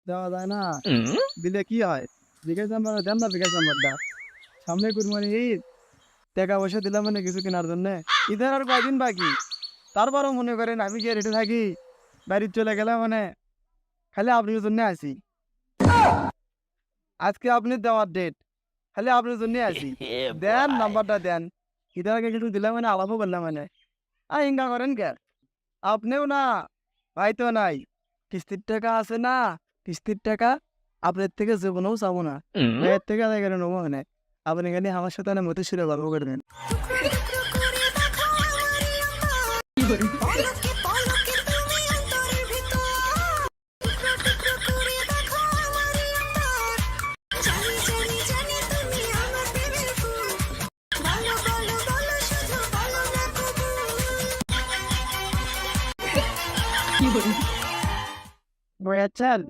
দেওয়া যায় না। দিলে কি হয়? বিকাশ নাম্বার দেন না, বিকাশ নাম্বারটা। সামনে কুরবানি ঈদ, টাকা পয়সা দিলাম মানে কিছু কেনার জন্য। ঈদের আর কয়দিন বাকি, তারপরও মনে করেন আমি কি রেডি থাকি, বাড়ি চলে গেলাম মানে খালি আপনার জন্য আসি। আজকে আপনি দেওয়ার ডেট, খালি আপনার জন্য আসি। দেন নাম্বারটা দেন। ঈদের আগে কিছু দিলাম মানে আলাপও করলাম মানে হিংসা করেন কে? আপনিও না, ভাই তো নাই। কিস্তির টাকা আছে না, কিস্তির টাকা আপনার থেকে জীবনেও চাবো না, ভাইয়ের থেকে আদায় করে নেবো মানে। আপনি এখানে আমার সাথে না মতে সুরে গল্প করবেন। পলকে পলকে তুমি অন্তরের ভিতর টুকরো টুকরো করে দেখো আমারই অন্তর জানি জানি জানি তুমি আমার প্রেমের ফুল বলো বলো বলো শুধু বলো না কবুল বয়াচ্ছেন